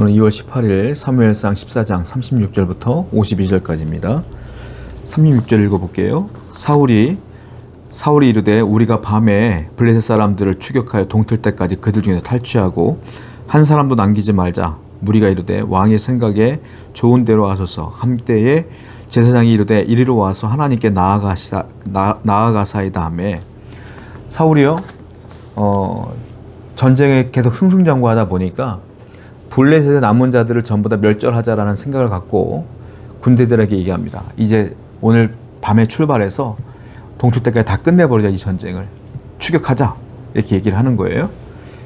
오늘 2월 18일 사무엘상 14장 36절부터 52절까지입니다. 36절 읽어볼게요. 사울이 이르되 우리가 밤에 블레셋 사람들을 추격하여 동틀 때까지 그들 중에서 탈취하고 한 사람도 남기지 말자. 무리가 이르되 왕의 생각에 좋은 대로 하소서. 한때에 제사장이 이르되 이리로 와서 하나님께 나아가사이다 하매 사울이요 전쟁에 계속 승승장구하다 보니까 블레셋의 남은 자들을 전부 다 멸절하자라는 생각을 갖고 군대들에게 얘기합니다. 이제 오늘 밤에 출발해서 동틀 때까지 다 끝내버리자. 이 전쟁을 추격하자 이렇게 얘기를 하는 거예요.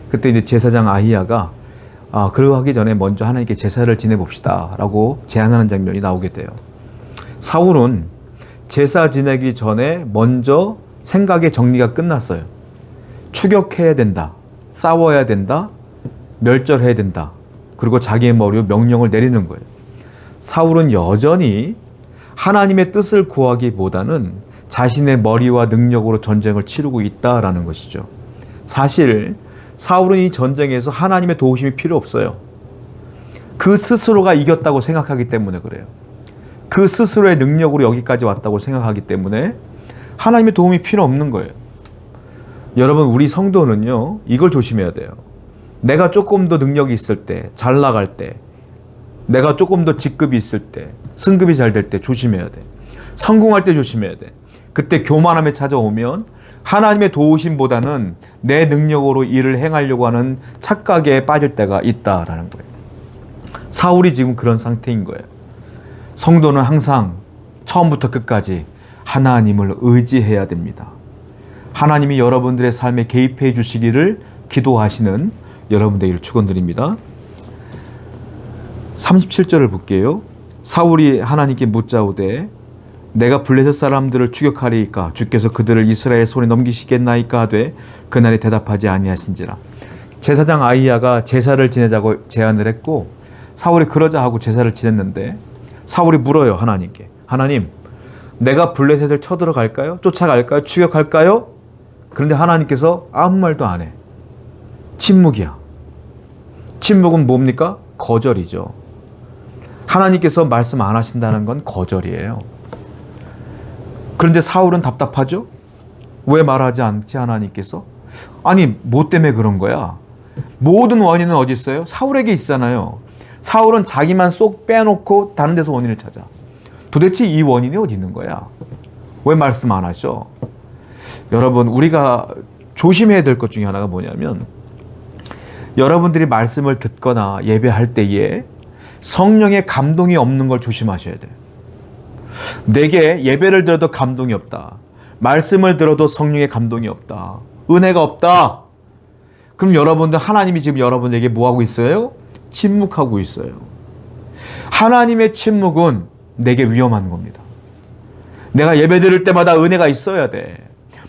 그때 이제 제사장 아히야가 그러하기 전에 먼저 하나님께 제사를 지내봅시다 라고 제안하는 장면이 나오게 돼요. 사울은 제사 지내기 전에 먼저 생각의 정리가 끝났어요. 추격해야 된다, 싸워야 된다, 멸절해야 된다. 그리고 자기의 머리로 명령을 내리는 거예요. 사울은 여전히 하나님의 뜻을 구하기보다는 자신의 머리와 능력으로 전쟁을 치르고 있다라는 것이죠. 사실 사울은 이 전쟁에서 하나님의 도우심이 필요 없어요. 그 스스로가 이겼다고 생각하기 때문에 그래요. 그 스스로의 능력으로 여기까지 왔다고 생각하기 때문에 하나님의 도움이 필요 없는 거예요. 여러분, 우리 성도는요, 이걸 조심해야 돼요. 내가 조금 더 능력이 있을 때, 잘 나갈 때, 내가 조금 더 직급이 있을 때, 승급이 잘 될 때 조심해야 돼. 성공할 때 조심해야 돼. 그때 교만함에 찾아오면 하나님의 도우심보다는 내 능력으로 일을 행하려고 하는 착각에 빠질 때가 있다라는 거예요. 사울이 지금 그런 상태인 거예요. 성도는 항상 처음부터 끝까지 하나님을 의지해야 됩니다. 하나님이 여러분들의 삶에 개입해 주시기를 기도하시는 여러분 되기를 축원드립니다. 37절을 볼게요. 사울이 하나님께 묻자오되 내가 블레셋 사람들을 추격하리이까 주께서 그들을 이스라엘 손에 넘기시겠나이까 하되 그날에 대답하지 아니하신지라. 제사장 아히야가 제사를 지내자고 제안을 했고 사울이 그러자 하고 제사를 지냈는데 사울이 물어요. 하나님께. 하나님, 내가 블레셋을 쳐들어갈까요? 쫓아갈까요? 추격할까요? 그런데 하나님께서 아무 말도 안 해. 침묵이야. 침묵은 뭡니까? 거절이죠. 하나님께서 말씀 안 하신다는 건 거절이에요. 그런데 사울은 답답하죠? 왜 말하지 않지 하나님께서? 아니, 뭐 때문에 그런 거야? 모든 원인은 어디 있어요? 사울에게 있잖아요. 사울은 자기만 쏙 빼놓고 다른 데서 원인을 찾아. 도대체 이 원인이 어디 있는 거야? 왜 말씀 안 하셔? 여러분, 우리가 조심해야 될 것 중에 하나가 뭐냐면 여러분들이 말씀을 듣거나 예배할 때에 성령의 감동이 없는 걸 조심하셔야 돼요. 내게 예배를 들어도 감동이 없다. 말씀을 들어도 성령의 감동이 없다. 은혜가 없다. 그럼 여러분들, 하나님이 지금 여러분에게 뭐하고 있어요? 침묵하고 있어요. 하나님의 침묵은 내게 위험한 겁니다. 내가 예배 드릴 때마다 은혜가 있어야 돼.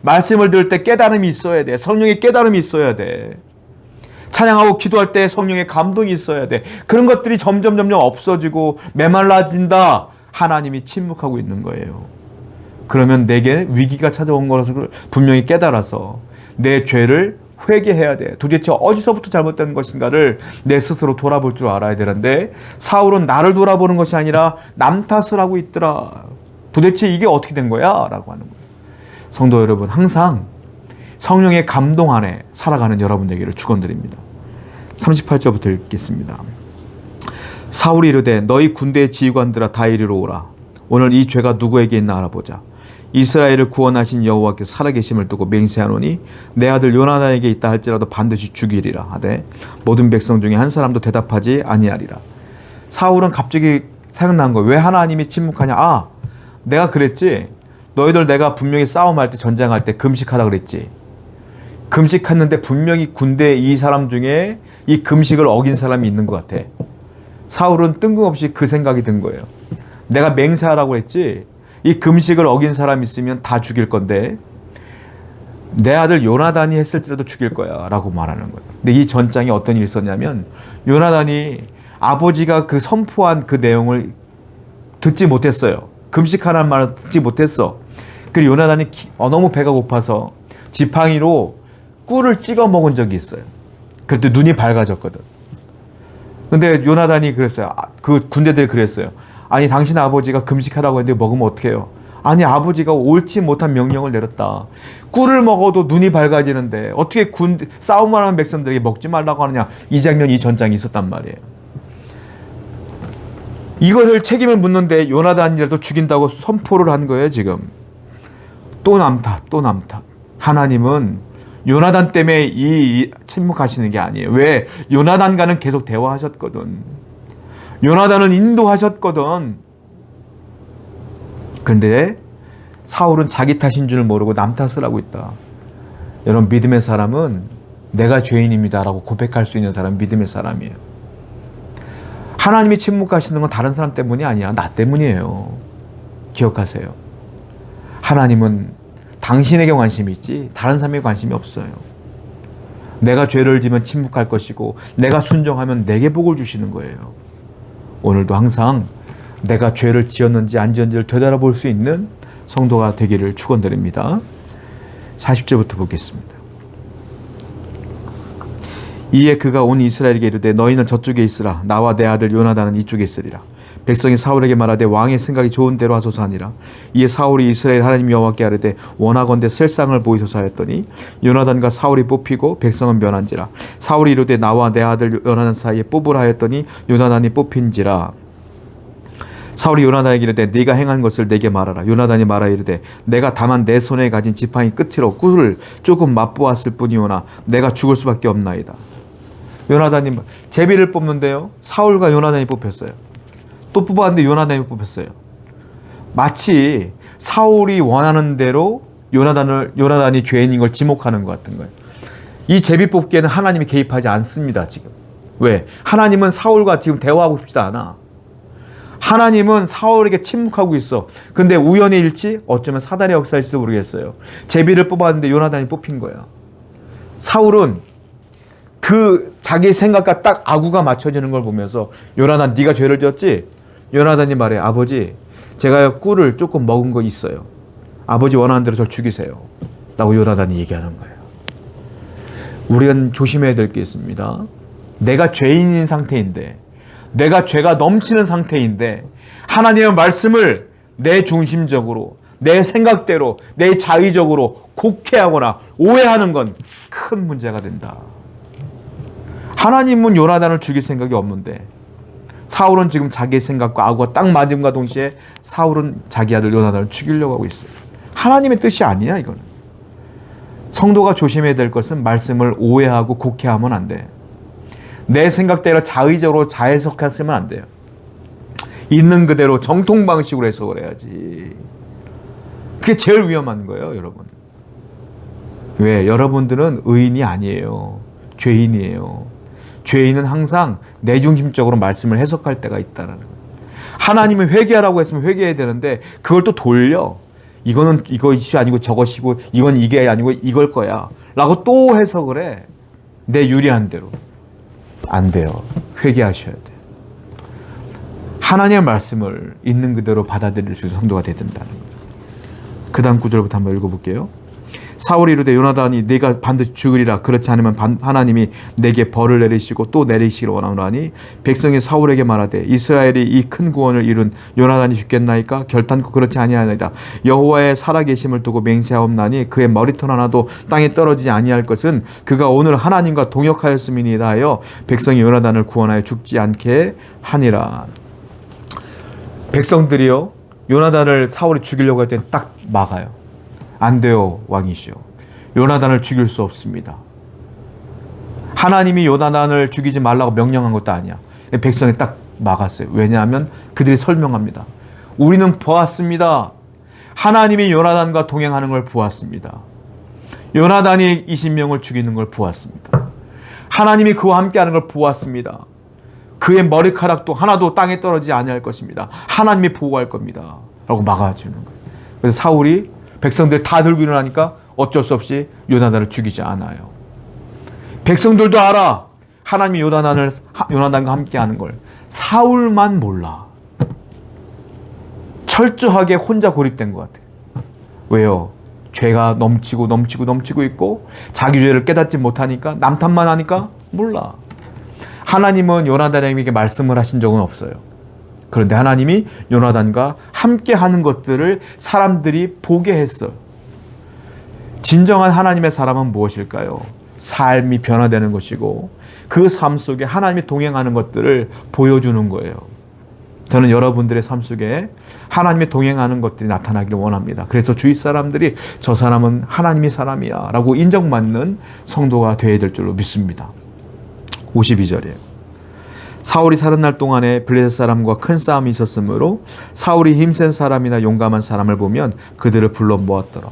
말씀을 들을 때 깨달음이 있어야 돼. 성령의 깨달음이 있어야 돼. 찬양하고 기도할 때 성령의 감동이 있어야 돼. 그런 것들이 점점 없어지고 메말라진다. 하나님이 침묵하고 있는 거예요. 그러면 내게 위기가 찾아온 것을 분명히 깨달아서 내 죄를 회개해야 돼. 도대체 어디서부터 잘못된 것인가를 내 스스로 돌아볼 줄 알아야 되는데 사울은 나를 돌아보는 것이 아니라 남 탓을 하고 있더라. 도대체 이게 어떻게 된 거야? 라고 하는 거예요. 성도 여러분, 항상 성령의 감동 안에 살아가는 여러분 되기를 축원드립니다. 38절부터 읽겠습니다. 사울이 이르되 너희 군대의 지휘관들아 다 이리로 오라. 오늘 이 죄가 누구에게 있나 알아보자. 이스라엘을 구원하신 여호와께서 살아계심을 두고 맹세하노니 내 아들 요나단에게 있다 할지라도 반드시 죽이리라 하되 모든 백성 중에 한 사람도 대답하지 아니하리라. 사울은 갑자기 생각난 거예요. 왜 하나님이 침묵하냐? 내가 그랬지. 너희들 내가 분명히 싸움할 때, 전쟁할 때 금식하라 그랬지. 금식했는데 분명히 군대 이 사람 중에 이 금식을 어긴 사람이 있는 것 같아. 사울은 뜬금없이 그 생각이 든 거예요. 내가 맹세하라고 했지. 이 금식을 어긴 사람이 있으면 다 죽일 건데 내 아들 요나단이 했을지라도 죽일 거야 라고 말하는 거예요. 근데 이 전장에 어떤 일이 있었냐면 요나단이 아버지가 그 선포한 그 내용을 듣지 못했어요. 금식하라는 말을 듣지 못했어. 그리고 요나단이 너무 배가 고파서 지팡이로 꿀을 찍어 먹은 적이 있어요. 그때 눈이 밝아졌거든. 근데 요나단이 그랬어요. 그 군대들이 그랬어요. 아니 당신 아버지가 금식하라고 했는데 먹으면 어떡해요? 아니 아버지가 옳지 못한 명령을 내렸다. 꿀을 먹어도 눈이 밝아지는데 어떻게 싸움을 하는 백성들에게 먹지 말라고 하느냐. 이 장면이 이 전장에 있었단 말이에요. 이것을 책임을 묻는데 요나단이라도 죽인다고 선포를 한 거예요. 지금 또 남탓. 하나님은 요나단 때문에 이 침묵하시는 게 아니에요. 왜? 요나단과는 계속 대화하셨거든. 요나단은 인도하셨거든. 그런데 사울은 자기 탓인 줄 모르고 남 탓을 하고 있다. 여러분, 믿음의 사람은 내가 죄인입니다 라고 고백할 수 있는 사람은 믿음의 사람이에요. 하나님이 침묵하시는 건 다른 사람 때문이 아니야. 나 때문이에요. 기억하세요. 하나님은 당신에게 관심이 있지 다른 사람에게 관심이 없어요. 내가 죄를 지면 침묵할 것이고 내가 순종하면 내게 복을 주시는 거예요. 오늘도 항상 내가 죄를 지었는지 안 지었는지를 되돌아볼 수 있는 성도가 되기를 축원드립니다. 40절부터 보겠습니다. 이에 그가 온 이스라엘에게 이르되 너희는 저쪽에 있으라. 나와 내 아들 요나단은 이쪽에 있으리라. 백성이 사울에게 말하되 왕의 생각이 좋은 대로 하소서 하니라. 이에 사울이 이스라엘 하나님 여호와께 아뢰되 원하건대 셀상을 보이소서 하였더니 요나단과 사울이 뽑히고 백성은 면한지라. 사울이 이르되 나와 내 아들 요나단 사이에 뽑으라 하였더니 요나단이 뽑힌지라. 사울이 요나단에게 이르되 네가 행한 것을 내게 말하라. 요나단이 말하여 이르되 내가 다만 내 손에 가진 지팡이 끝으로 꿀을 조금 맛보았을 뿐이오나 내가 죽을 수밖에 없나이다. 요나단이 제비를 뽑는데요, 사울과 요나단이 뽑혔어요. 또 뽑았는데 요나단이 뽑혔어요. 마치 사울이 원하는 대로 요나단이 죄인인 걸 지목하는 것 같은 거예요. 이 제비 뽑기에는 하나님이 개입하지 않습니다. 지금 왜? 하나님은 사울과 지금 대화하고 싶지도 않아. 하나님은 사울에게 침묵하고 있어. 근데 우연의 일치? 어쩌면 사단의 역사일지도 모르겠어요. 제비를 뽑았는데 요나단이 뽑힌 거야. 사울은 그 자기 생각과 딱 아구가 맞춰지는 걸 보면서 요나단 네가 죄를 지었지? 요나단이 말해 아버지 제가 꿀을 조금 먹은 거 있어요. 아버지 원하는 대로 저를 죽이세요 라고 요나단이 얘기하는 거예요. 우리는 조심해야 될 게 있습니다. 내가 죄인인 상태인데 내가 죄가 넘치는 상태인데 하나님의 말씀을 내 중심적으로 내 생각대로 내 자의적으로 곡해하거나 오해하는 건 큰 문제가 된다. 하나님은 요나단을 죽일 생각이 없는데 사울은 지금 자기의 생각과 아구가 딱 맞음과 동시에 사울은 자기 아들 요나단을 죽이려고 하고 있어요. 하나님의 뜻이 아니야. 이거는 성도가 조심해야 될 것은 말씀을 오해하고 곡해하면 안 돼. 내 생각대로 자의적으로 자해석하시면 안 돼요. 있는 그대로 정통 방식으로 해석을 해야지. 그게 제일 위험한 거예요, 여러분. 왜? 여러분들은 의인이 아니에요. 죄인이에요. 죄인은 항상 내중심적으로 말씀을 해석할 때가 있다는 거예요. 하나님이 회개하라고 했으면 회개해야 되는데 그걸 또 돌려. 이거는 이것이 아니고 저것이고 이건 이게 아니고 이걸 거야 라고 또 해석을 해. 내 유리한 대로. 안 돼요. 회개하셔야 돼요. 하나님의 말씀을 있는 그대로 받아들일 수 있는 성도가 되야 된다는 거예요. 그 다음 구절부터 한번 읽어볼게요. 사울이 이르되 요나단이 네가 반드시 죽으리라. 그렇지 않으면 하나님이 내게 벌을 내리시고 또 내리시기를 원하노니 백성이 사울에게 말하되 이스라엘이 이 큰 구원을 이룬 요나단이 죽겠나이까? 결단코 그렇지 아니하나이다. 여호와의 살아계심을 두고 맹세하옵나니 그의 머리털 하나도 땅에 떨어지지 아니할 것은 그가 오늘 하나님과 동역하였음이니이다 하여 백성이 요나단을 구원하여 죽지 않게 하니라. 백성들이요 요나단을 사울이 죽이려고 할 때 딱 막아요. 안 돼요, 왕이시여. 요나단을 죽일 수 없습니다. 하나님이 요나단을 죽이지 말라고 명령한 것도 아니야. 백성이 딱 막았어요. 왜냐하면 그들이 설명합니다. 우리는 보았습니다. 하나님이 요나단과 동행하는 걸 보았습니다. 요나단이 20명을 죽이는 걸 보았습니다. 하나님이 그와 함께하는 걸 보았습니다. 그의 머리카락도 하나도 땅에 떨어지지 아니할 것입니다. 하나님이 보호할 겁니다. 라고 막아주는 거예요. 그래서 사울이 백성들 다 들고 일어나니까 어쩔 수 없이 요나단을 죽이지 않아요. 백성들도 알아. 하나님이 요나단과 함께하는 걸. 사울만 몰라. 철저하게 혼자 고립된 것 같아요. 왜요? 죄가 넘치고 있고 자기 죄를 깨닫지 못하니까 남 탓만 하니까 몰라. 하나님은 요나단에게 말씀을 하신 적은 없어요. 그런데 하나님이 요나단과 함께 하는 것들을 사람들이 보게 했어요. 진정한 하나님의 사람은 무엇일까요? 삶이 변화되는 것이고 그 삶 속에 하나님이 동행하는 것들을 보여주는 거예요. 저는 여러분들의 삶 속에 하나님이 동행하는 것들이 나타나기를 원합니다. 그래서 주위 사람들이 저 사람은 하나님의 사람이야 라고 인정받는 성도가 되어야 될 줄로 믿습니다. 52절이에요. 사울이 사는 날 동안에 블레셋 사람과 큰 싸움이 있었으므로 사울이 힘센 사람이나 용감한 사람을 보면 그들을 불러 모았더라.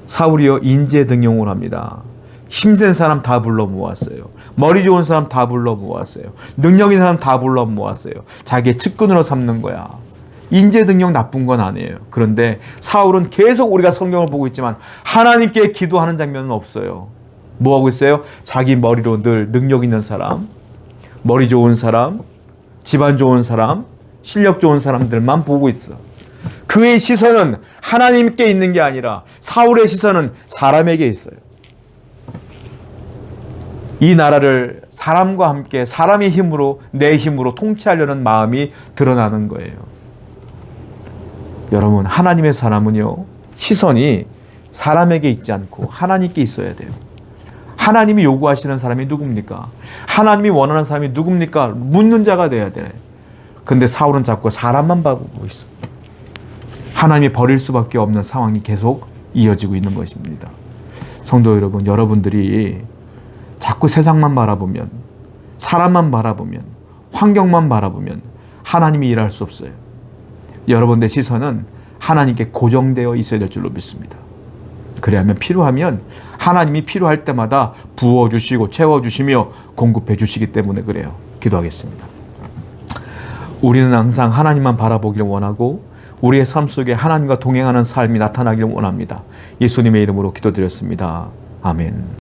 사울이요 인재 등용을 합니다. 힘센 사람 다 불러 모았어요. 머리 좋은 사람 다 불러 모았어요. 능력 있는 사람 다 불러 모았어요. 자기의 측근으로 삼는 거야. 인재 등용 나쁜 건 아니에요. 그런데 사울은 계속 우리가 성경을 보고 있지만 하나님께 기도하는 장면은 없어요. 뭐 하고 있어요? 자기 머리로 늘 능력 있는 사람, 머리 좋은 사람, 집안 좋은 사람, 실력 좋은 사람들만 보고 있어. 그의 시선은 하나님께 있는 게 아니라 사울의 시선은 사람에게 있어요. 이 나라를 사람과 함께 사람의 힘으로 내 힘으로 통치하려는 마음이 드러나는 거예요. 여러분, 하나님의 사람은요, 시선이 사람에게 있지 않고 하나님께 있어야 돼요. 하나님이 요구하시는 사람이 누굽니까? 하나님이 원하는 사람이 누굽니까? 묻는 자가 돼야 돼. 근데 사울은 자꾸 사람만 바라보고 있어. 하나님이 버릴 수밖에 없는 상황이 계속 이어지고 있는 것입니다. 성도 여러분, 여러분들이 자꾸 세상만 바라보면, 사람만 바라보면, 환경만 바라보면 하나님이 일할 수 없어요. 여러분의 시선은 하나님께 고정되어 있어야 될 줄로 믿습니다. 그래야만 필요하면 하나님이 필요할 때마다 부어주시고 채워주시며 공급해 주시기 때문에 그래요. 기도하겠습니다. 우리는 항상 하나님만 바라보기를 원하고 우리의 삶 속에 하나님과 동행하는 삶이 나타나기를 원합니다. 예수님의 이름으로 기도드렸습니다. 아멘.